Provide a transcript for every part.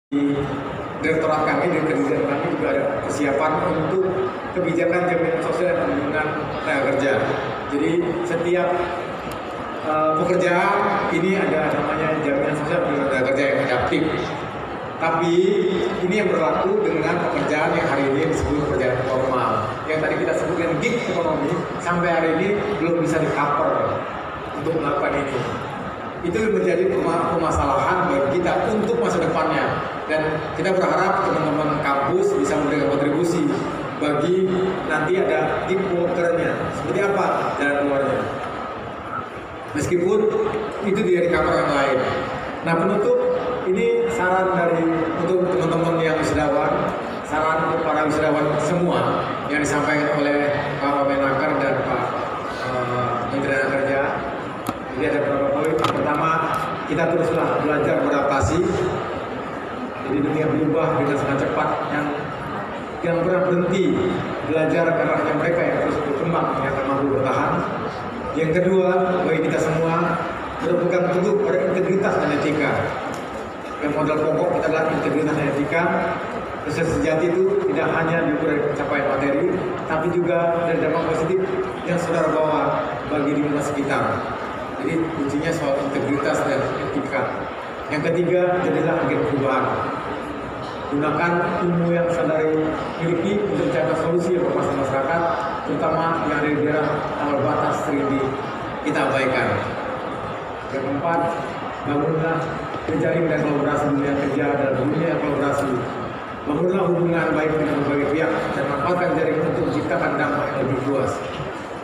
Direktorat kami dan kerjaan kami juga ada persiapan untuk kebijakan jaminan sosial dan perlindungan tenaga kerja. Jadi setiap pekerjaan ini ada namanya jaminan sosial dan tenaga kerja yang adaptif. Tapi ini yang berlaku dengan pekerjaan yang hari ini disebut pekerjaan formal. Yang tadi kita sebut dengan gig ekonomi sampai hari ini belum bisa di-cover untuk melakukan ini. Itu menjadi permasalahan bagi kita untuk masa depannya, dan kita berharap teman-teman kampus bisa memberikan kontribusi bagi nanti ada gig workernya seperti apa jalan keluarnya, meskipun itu tidak di-cover yang lain. Nah, penutup ini saran dari untuk teman-teman yang wisudawan, saran untuk para wisudawan semua yang disampaikan oleh Pak Wamenaker dan Pak Menteri Tenaga Kerja. Jadi ada beberapa poin. Pertama, kita teruslah belajar beradaptasi. Jadi dunia berubah dengan sangat cepat, yang pernah berhenti belajar karena hanya mereka yang terus berkembang yang akan mampu bertahan. Yang kedua, bagi kita semua berpegang teguh pada integritas dan etika. Yang modal pokok kita adalah integritas dan etika. Sukses sejati itu tidak hanya diukur dari pencapaian materi, tapi juga dari dampak positif yang saudara bawa bagi lingkungan sekitar. Jadi kuncinya soal integritas dan etika. Yang ketiga, jadilah agen perubahan. Gunakan ilmu yang saudara miliki untuk mencari solusi untuk masyarakat, terutama yang ada di daerah awal batas sering kita abaikan. Yang keempat, bangunlah jejaring dan kolaborasi dunia kerja dan dunia kolaborasi. Bangunlah hubungan baik dengan berbagai pihak dan manfaatkan jaringan untuk menciptakan dampak yang lebih luas.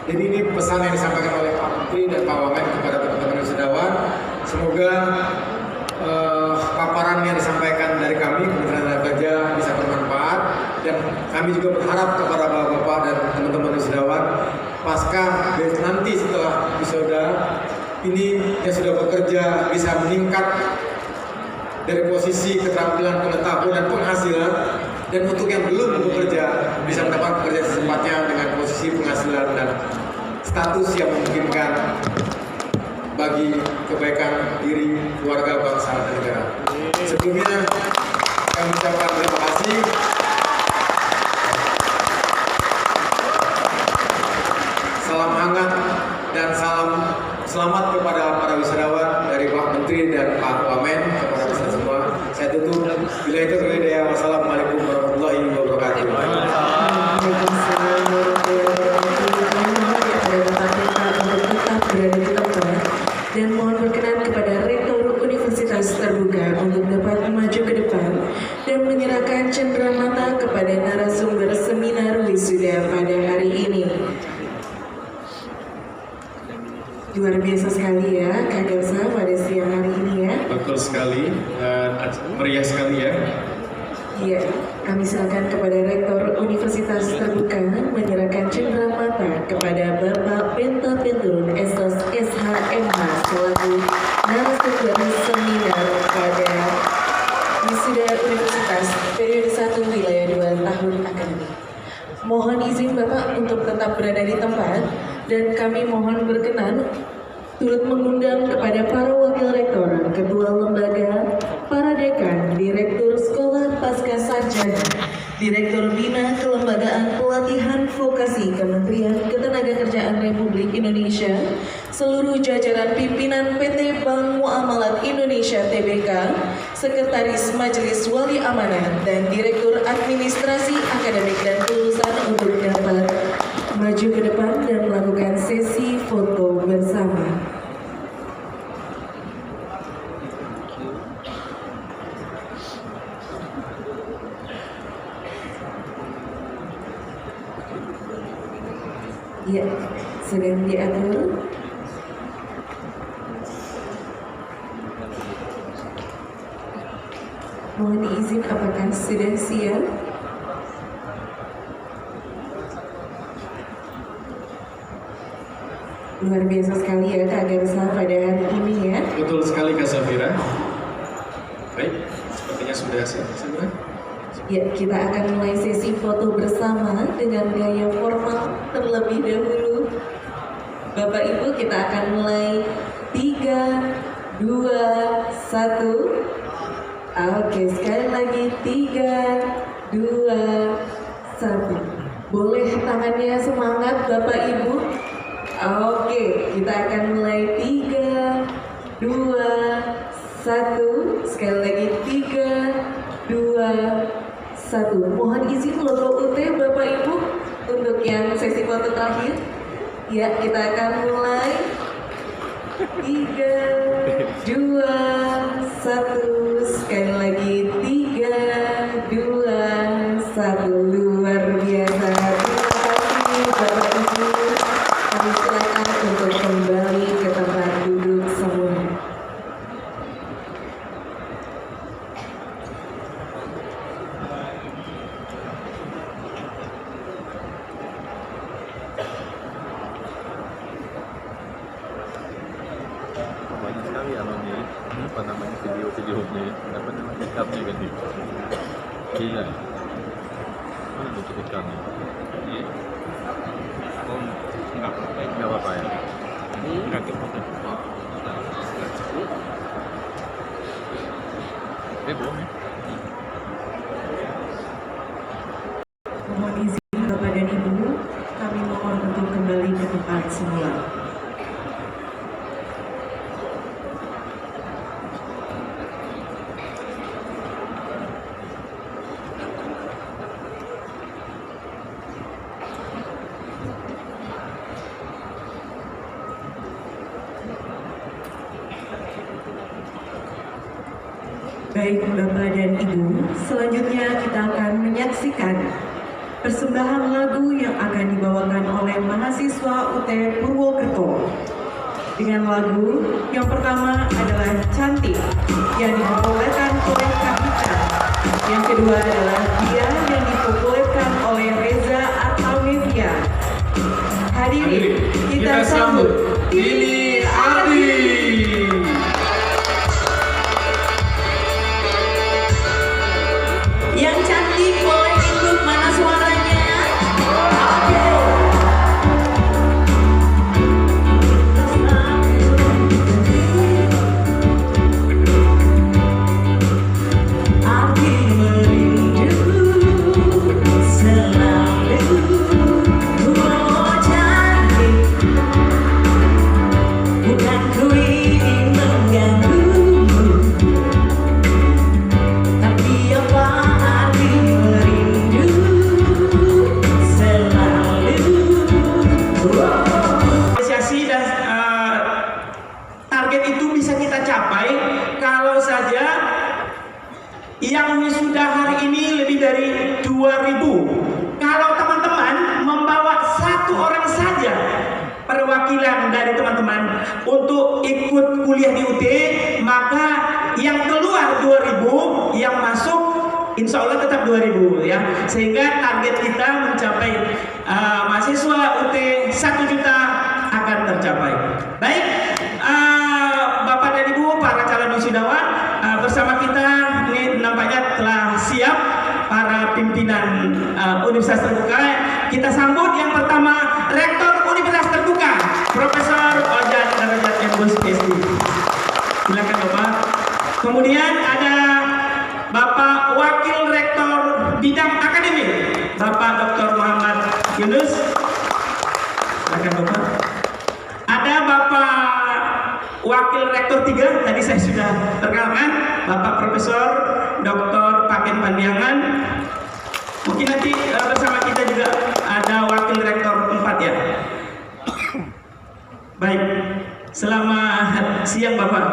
Jadi ini pesan yang disampaikan oleh Pak Menteri dan Pak Wamen kepada teman-teman wisudawan. Semoga paparan yang disampaikan dari kami Kementerian Tenaga Kerja bisa bermanfaat, dan kami juga berharap kepada bapak-bapak dan teman-teman wisudawan pasca nanti setelah wisuda ini yang sudah bekerja bisa meningkat dari posisi keterampilan, pengetahuan dan penghasilan, dan untuk yang belum bekerja bisa mendapat pekerjaan sesempatnya dengan posisi penghasilan dan status yang memungkinkan bagi kebaikan diri, keluarga, bangsa, dan negara. Sebelumnya kami ucapkan terima kasih. Salam hangat dan salam selamat kepada para wisudawan dari Pak Menteri dan Pak Wamen, kepada kita semua. Saya tutup. Bila itu hidayah. Wassalamualaikum warahmatullahi wabarakatuh. Dan mohon berkenan kepada Rektor Universitas Terbuka untuk dapat maju ke depan dan menyerahkan cenderamata kepada narasumber seminar wisuda pada hari ini. Luar biasa sekali ya Kak Garsa pada siang hari ini ya. Betul sekali, meriah sekali ya. Iya, kami silakan kepada Rektor Universitas Terbuka menyerahkan cenderamata kepada Bapak Pentapentun Estos SHMH selaku narasumber seminar pada wisuda Universitas periode 1 wilayah 2 tahun akademik. Mohon izin Bapak untuk tetap berada di tempat, dan kami mohon berkenan turut mengundang kepada para wakil rektor, ketua lembaga, para dekan, direktur sekolah pasca sarjana, direktur bina kelembagaan pelatihan vokasi Kementerian Ketenagakerjaan Republik Indonesia, seluruh jajaran pimpinan PT Bank Muamalat Indonesia Tbk, sekretaris Majelis Wali Amanat, dan direktur administrasi akademik dan kelulusan untuk dapat maju ke depan dan melakukan sesi foto bersama. Ya, sedang diatur. Mohon izin, apakah sudah siap? Luar biasa sekali ya Kak Garsa pada hari ini ya. Betul sekali Kak Safira. Baik, sepertinya sudah siap semua. Ya, kita akan mulai sesi foto bersama dengan gaya formal terlebih dahulu. Bapak Ibu, kita akan mulai 3, 2, 1. Oke, sekali lagi 3, 2, 1. Boleh tangannya semangat Bapak Ibu? Oke, kita akan mulai 3, 2, 1. Sekali lagi 3, 2, 1. Mohon izin logo UT Bapak Ibu untuk yang sesi foto terakhir. Ya, kita akan mulai 3, 2, 1. Sekali lagi 3, 2, 1. Luar biasa. Terima kasih Bapak Ibu. Kami silakan untuk kembali ke tempat duduk semua. Banyak sekali anunya, apa namanya, video-videonya, apa namanya, ikannya kan di gila. Mana bentuk ikannya? Iya. Oh, enggak apa-apa ya. Enggak apa-apa. Belum ya. Mohon izin Bapak dan Ibu, kami mohon untuk kembali ke tempat semula. Baik Bapak dan Ibu, selanjutnya kita akan menyaksikan persembahan lagu yang akan dibawakan oleh mahasiswa UT Purwokerto. Dengan lagu yang pertama adalah Cantik yang dipopulerkan oleh Kahita. Yang kedua adalah Dia yang dipopulerkan oleh Reza Artamevia. Hadirin, kita sambut Ini Ardi. yang cantik, boleh ikut mana suaranya? Oke. Aku merindu selalu, oh cantik, bukan ku ingin mengganggumu, tapi apa arti merindu selalu. Apresiasi dan target itu bisa kita capai kalau saja yang wisuda hari ini lebih dari 2.000. Kalau teman-teman membawa satu orang saja perwakilan dari teman-teman untuk ikut kuliah di UT, maka yang keluar 2.000, yang masuk insya Allah tetap 2.000 ya, sehingga target kita mencapai mahasiswa UT 1 juta akan tercapai. Baik, Bapak dan Ibu para calon wisudawan, bersama kita ini nampaknya telah siap para pimpinan Universitas Terbuka. Kita sambut yang pertama Rektor Universitas Terbuka, Profesor Ojan Darajat Embus PhD. Silakan Bapak. Kemudian ada Bapak Wakil Rektor Bidang Akademik, Bapak Dr. Muhammad Yunus. Silakan Bapak. Ada Bapak Wakil Rektor 3, tadi saya sudah perkenalkan, Bapak Profesor Dr. Paken Pandiangan. Mungkin nanti bersama kita juga ada Wakil Rektor 4 ya. Baik, selamat siang Bapak.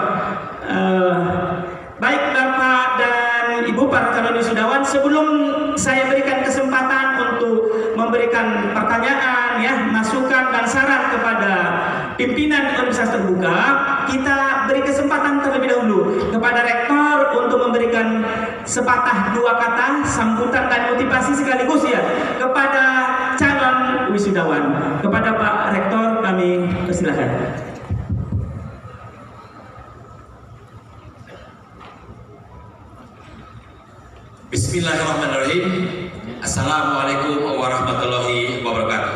Baik Bapak dan Ibu para calon wisudawan, sebelum saya berikan kesempatan untuk memberikan pertanyaan ya, masukan dan saran kepada pimpinan Universitas Terbuka, kita beri kesempatan terlebih dahulu kepada Rektor untuk memberikan sepatah dua kata sambutan dan motivasi sekaligus ya kepada calon wisudawan. Kepada Pak Rektor kami persilahkan. Bismillahirrahmanirrahim. Assalamualaikum warahmatullahi wabarakatuh.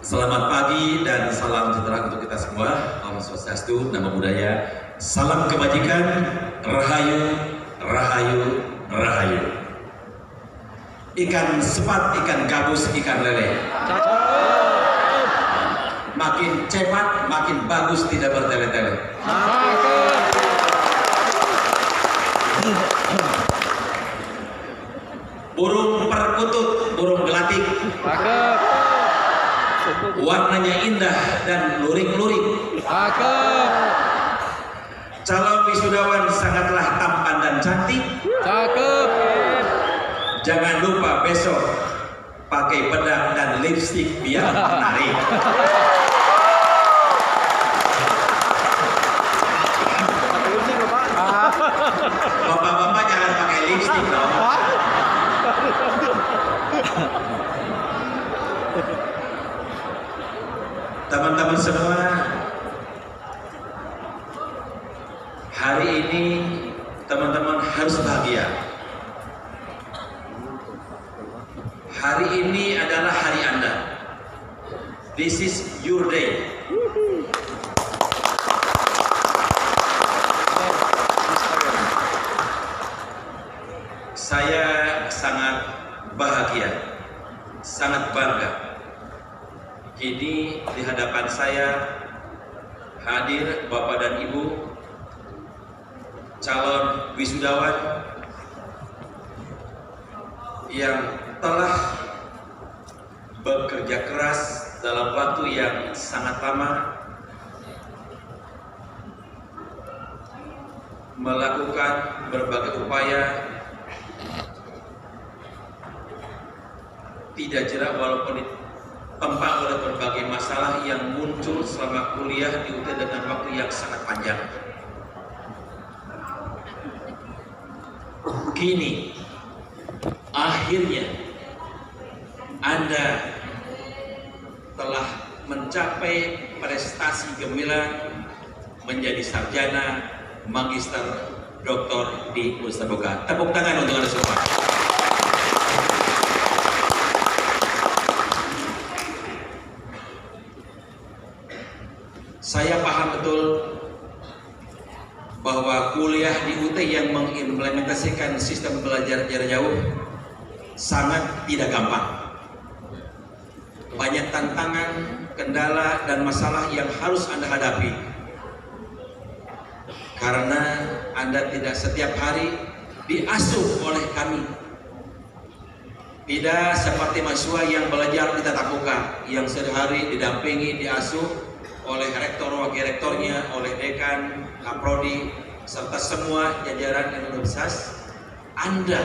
Selamat pagi dan salam sejahtera untuk kita semua. Om Swastiastu. Swastiastu, Namo Buddhaya, salam kebajikan, rahayu, rahayu, rahayu. Ikan sepat, ikan gabus, ikan lele. Makin cepat, makin bagus, tidak bertele-tele. Burung perkutut, burung gelatik. Warnanya indah dan lurik-lurik. Calon wisudawan sangatlah tampan dan cantik. Jangan lupa besok pakai bedak dan lipstik biar menarik. Bapak-bapak jangan pakai lipstik dong. Teman-teman semua, hari ini teman-teman harus bahagia. Hari ini adalah hari Anda. This is your day. Saya sangat bahagia, sangat bangga. Kini di hadapan saya hadir Bapak dan Ibu calon wisudawan yang telah bekerja keras dalam waktu yang sangat lama melakukan berbagai upaya, tidak jerak walaupun ditempa oleh berbagai masalah yang muncul selama kuliah di UT dengan waktu yang sangat panjang. Kini akhirnya Anda telah mencapai prestasi gemilang menjadi sarjana, magister, doktor di Universitas Terbuka. Tepuk tangan untuk Anda semua. Saya paham betul bahwa kuliah di UT yang mengimplementasikan sistem belajar jarak jauh sangat tidak gampang. Banyak tantangan, kendala, dan masalah yang harus Anda hadapi. Karena Anda tidak setiap hari diasuh oleh kami. Tidak seperti mahasiswa yang belajar di tatap muka, yang sehari didampingi, diasuh oleh rektor, wakil rektornya, oleh dekan, kaprodi, serta semua jajaran universitas. Anda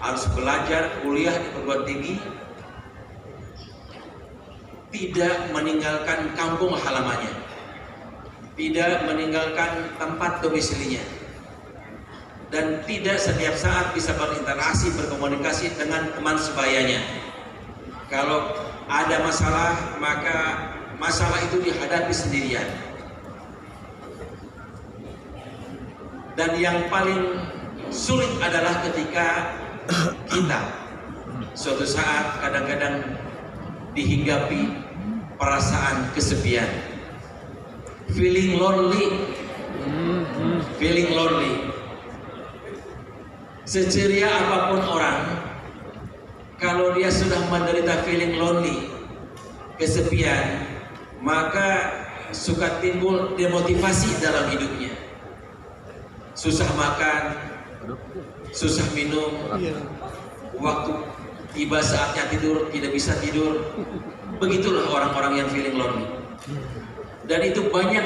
harus belajar kuliah di perguruan tinggi, tidak meninggalkan kampung halamannya, tidak meninggalkan tempat domisilinya, dan tidak setiap saat bisa berinteraksi, berkomunikasi dengan teman sebayanya. Kalau ada masalah, maka masalah itu dihadapi sendirian. Dan yang paling sulit adalah ketika kita suatu saat kadang-kadang dihinggapi perasaan kesepian, feeling lonely. Seceria apapun orang, kalau dia sudah menderita feeling lonely, kesepian, maka suka timbul demotivasi dalam hidupnya. Susah makan, susah minum, waktu tiba saatnya tidur tidak bisa tidur. Begitulah orang-orang yang feeling lonely. Dan itu banyak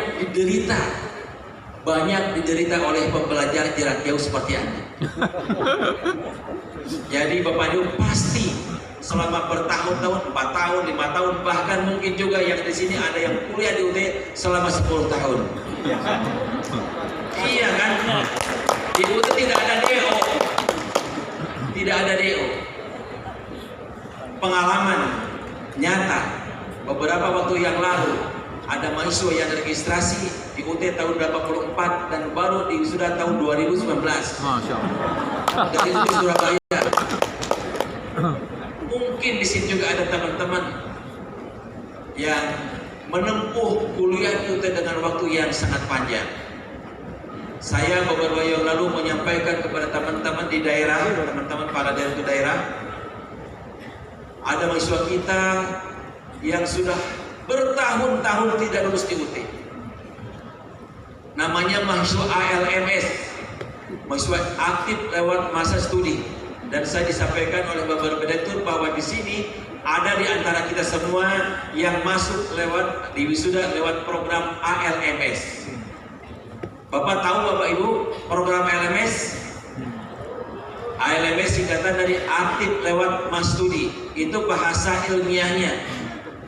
diderita oleh pembelajar jarak jauh seperti Anda. Jadi Bapak Ibu pasti selama bertahun-tahun, 4 tahun, 5 tahun, bahkan mungkin juga yang di sini ada yang kuliah di UT selama 10 tahun. Iya kan? Di UT tidak ada DO. Tidak ada DO. Pengalaman nyata beberapa waktu yang lalu ada mahasiswa yang registrasi di UT tahun 84 dan baru di sudah tahun 2019. Masya Allah. Dan itu di Surabaya. Mungkin di sini juga ada teman-teman yang menempuh kuliah UT dengan waktu yang sangat panjang. Saya beberapa waktu yang lalu menyampaikan kepada teman-teman di daerah, teman-teman para daerah, ada mahasiswa kita yang sudah bertahun-tahun tidak lulus di UT. Namanya mahasiswa ALMS, mahasiswa aktif lewat masa studi. Dan saya disampaikan oleh Bapak Direktur bahwa di sini ada di antara kita semua yang masuk lewat di wisuda lewat program ALMS. Bapak tahu Bapak Ibu program ALMS? ALMS singkatan dari aktif lewat mas studi. Itu bahasa ilmiahnya.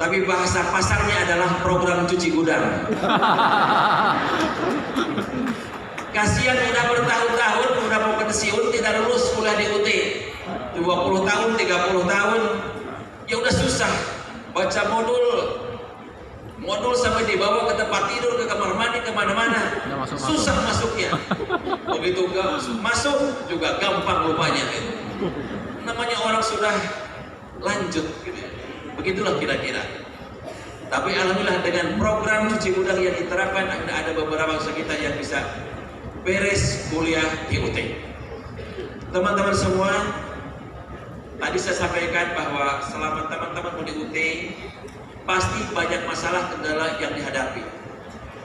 Tapi bahasa pasarnya adalah program cuci gudang. Kasihan udah bertahun-tahun, udah mau pensiun, tidak lulus kuliah di UT 20 tahun, 30 tahun, ya udah susah baca modul sampai dibawa ke tempat tidur, ke kamar mandi, kemana-mana, susah masuknya. Begitu masuk juga gampang lupanya. Namanya orang sudah lanjut gitu. Begitulah kira-kira. Tapi alhamdulillah dengan program cuci gudang yang diterapkan, ada beberapa mahasiswa kita yang bisa beres kuliah di UT. Teman-teman semua, tadi saya sampaikan bahwa selama teman-teman di UT pasti banyak masalah kendala yang dihadapi.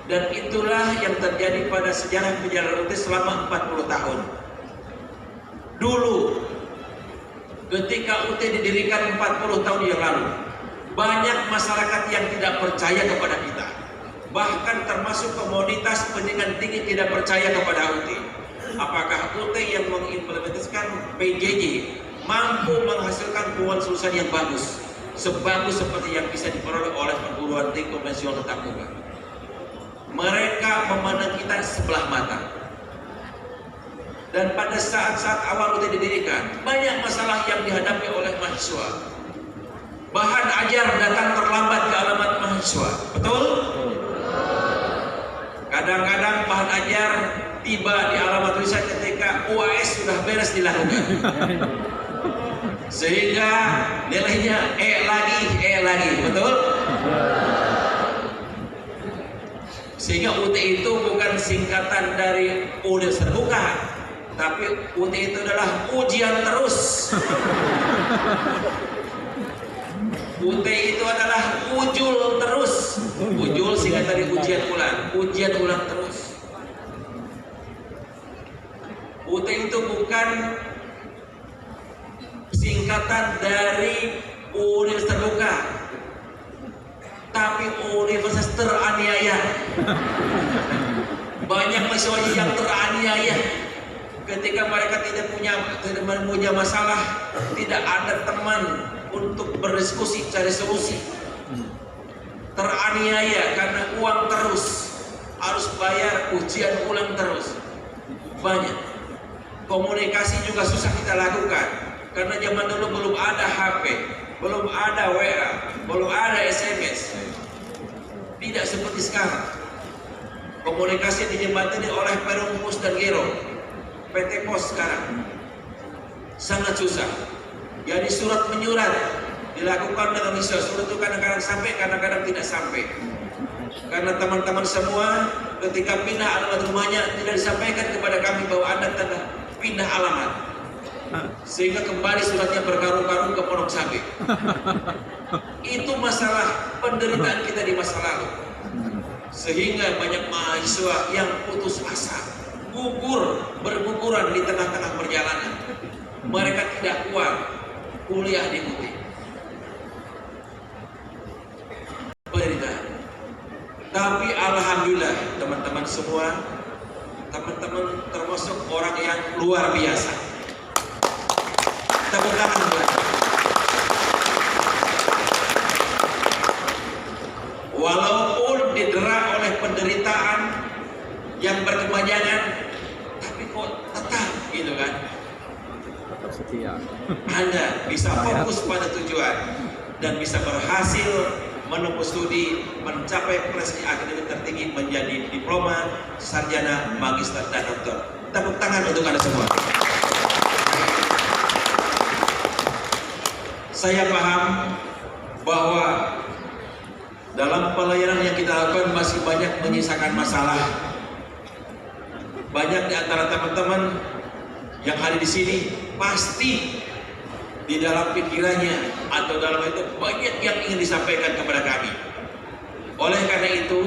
Dan itulah yang terjadi pada sejarah perjalanan UT selama 40 tahun. Dulu ketika UT didirikan 40 tahun yang lalu, banyak masyarakat yang tidak percaya kepada kita. Bahkan termasuk komunitas pendidikan tinggi tidak percaya kepada UT. Apakah UT yang mengimplementasikan PJJ mampu menghasilkan peluang lulusan yang bagus, sebagus seperti yang bisa diperoleh oleh perguruan tinggi konvensional tatap muka? Mereka memandang kita sebelah mata. Dan pada saat-saat awal UT didirikan, banyak masalah yang dihadapi oleh mahasiswa. Bahan ajar datang terlambat ke alamat mahasiswa, betul? Kadang-kadang bahan ajar tiba di alamat tulisan ketika UAS sudah beres dilakukan, sehingga nilainya lagi, betul? Sehingga UT itu bukan singkatan dari Universitas Terbuka, tapi UT itu adalah ujian terus. UT itu adalah ujul terus. Ujul singkat dari ujian ulang terus. UT itu bukan singkatan dari Universitas Terbuka, tapi Universitas Teraniaya. Banyak mahasiswa yang teraniaya ketika mereka tidak punya masalah, tidak ada teman untuk berdiskusi cari solusi. Teraniaya karena uang terus, harus bayar ujian ulang terus. Banyak. Komunikasi juga susah kita lakukan karena zaman dulu belum ada HP, belum ada WA, belum ada SMS. Tidak seperti sekarang. Komunikasi dijembatani oleh Perum Pos dan Giro, PT Pos sekarang. Sangat susah. Jadi surat menyurat dilakukan dengan istilah surat itu kadang-kadang sampai, kadang-kadang tidak sampai. Karena teman-teman semua ketika pindah alamat rumahnya tidak disampaikan kepada kami bahwa Anda telah pindah alamat, sehingga kembali suratnya berkarung-karung ke Pondok Cabe. Itu masalah penderitaan kita di masa lalu, sehingga banyak mahasiswa yang putus asa, berguguran di tengah-tengah perjalanan. Mereka tidak kuat kuliah di UT. Penderitaan. Tapi alhamdulillah teman-teman semua, teman-teman termasuk orang yang luar biasa. Tepuk tangan buat. Walaupun didera oleh penderitaan yang berkepanjangan, tapi kok tetap gitu kan? Setia. Anda bisa fokus pada tujuan dan bisa berhasil menempuh studi, mencapai prestasi akademik tertinggi, menjadi diploma, sarjana, magister, dan doktor. Tepuk tangan untuk Anda semua. Saya paham bahwa dalam pelayanan yang kita lakukan masih banyak menyisakan masalah. Banyak di antara teman-teman yang ada di sini pasti di dalam pikirannya atau dalam itu banyak yang ingin disampaikan kepada kami. Oleh karena itu,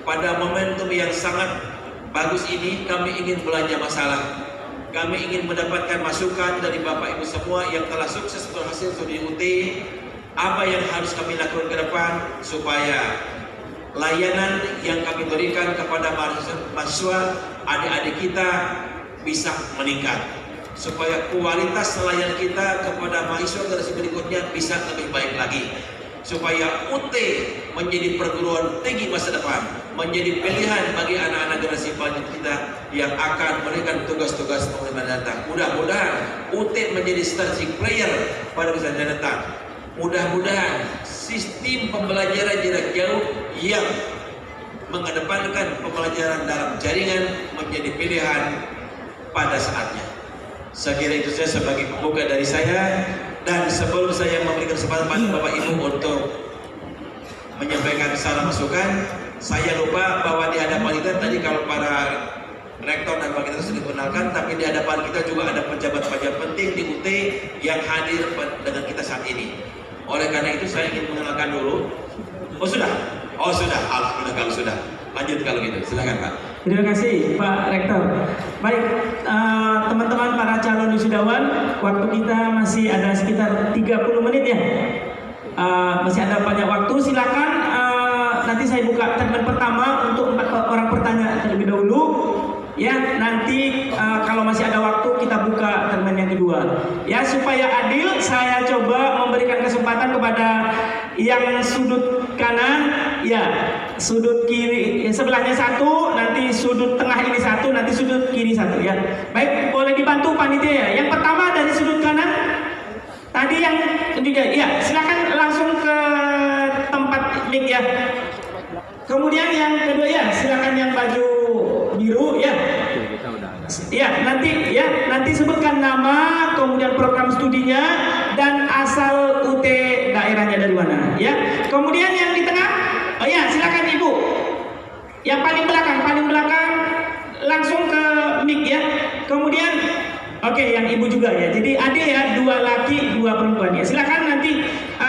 pada momentum yang sangat bagus ini kami ingin belanja masalah. Kami ingin mendapatkan masukan dari Bapak Ibu semua yang telah sukses berhasil studi UT, apa yang harus kami lakukan ke depan supaya layanan yang kami berikan kepada mahasiswa adik-adik kita bisa meningkat, supaya kualitas layanan kita kepada mahasiswa generasi berikutnya bisa lebih baik lagi, supaya UT menjadi perguruan tinggi masa depan, menjadi pilihan bagi anak-anak generasi selanjutnya kita yang akan memberikan tugas-tugas pemerintahan datang. Mudah-mudahan UT menjadi strategic player pada masa datang. Mudah-mudahan sistem pembelajaran jarak jauh yang mengedepankan pembelajaran dalam jaringan menjadi pilihan pada saatnya. Saya kira itu saja sebagai pembuka dari saya, dan sebelum saya memberikan kesempatan pada Bapak Ibu untuk menyampaikan saran masukan, saya lupa bahwa di hadapan kita tadi kalau para rektor dan wakil rektor sudah dikenalkan, tapi di hadapan kita juga ada pejabat-pejabat penting di UT yang hadir dengan kita saat ini. Oleh karena itu saya ingin mengenalkan dulu. Oh sudah? Oh sudah, alhamdulillah kalau sudah. Lanjut kalau gitu, silakan Pak. Terima kasih Pak Rektor. Baik, teman-teman para calon wisudawan, waktu kita masih ada sekitar 30 menit ya. Masih ada banyak waktu, silakan nanti saya buka segmen pertama untuk 4 orang bertanya terlebih dahulu. Ya, nanti kalau masih ada waktu kita buka segmen yang kedua. Ya, supaya adil, saya coba memberikan kesempatan kepada yang sudut kanan, ya, sudut kiri, ya, sebelahnya satu, nanti sudut tengah ini satu, nanti sudut kiri satu, ya. Baik, boleh dibantu panitia ya. Yang pertama dari sudut kanan, tadi yang juga, ya, silakan langsung ke tempat mic ya. Kemudian yang kedua ya, silakan yang baju biru ya. Ya, nanti sebutkan nama, kemudian program studinya dan asal UT daerahnya dari mana ya. Kemudian yang di tengah, oh ya, silakan Ibu. Yang paling belakang langsung ke mic ya. Kemudian oke, yang Ibu juga ya. Jadi adil ya, 2 laki, 2 perempuan ya. Silakan nanti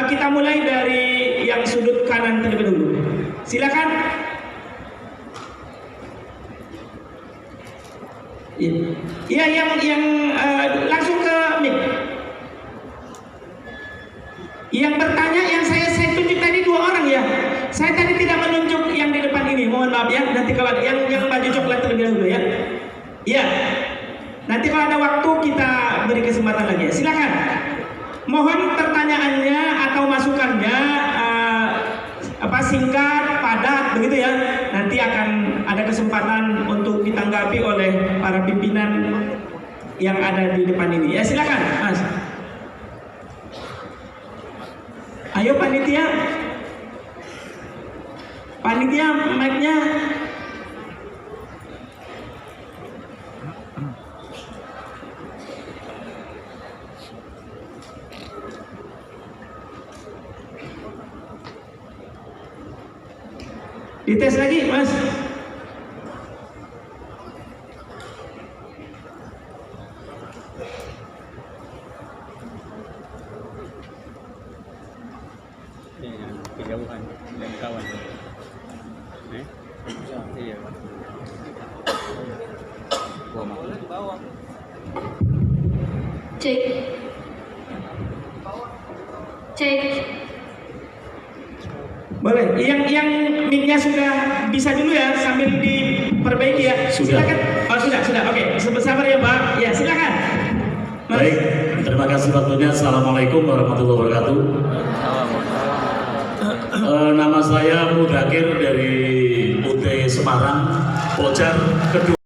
kita mulai dari yang sudut kanan terlebih dahulu. Silakan. Iya, yang langsung ke mic. Yang bertanya, yang saya tunjuk tadi 2 orang ya. Saya tadi tidak menunjuk yang di depan ini. Mohon maaf ya. Nanti kalau yang baju coklat terlebih dahulu ya. Iya. Nanti kalau ada waktu kita beri kesempatan lagi ya. Silakan. Mohon pertanyaannya atau masukannya singkat, padat, begitu ya. Nanti akan ada kesempatan untuk ditanggapi oleh para pimpinan yang ada di depan ini. Ya, silakan, Mas. Ayo panitia. Panitia, mic-nya. Dites lagi, Mas. Kejauhan dan kawan. Iya. Cek. Boleh, yang mic-nya sudah bisa dulu ya, sambil diperbaiki ya. Sudah. Silakan. Oh sudah. Oke, sabar ya Pak. Ya silakan. Mas. Baik, terima kasih waktunya. Assalamualaikum warahmatullahi wabarakatuh. Nama saya Mudakir dari UT Semarang, Pojar kedua.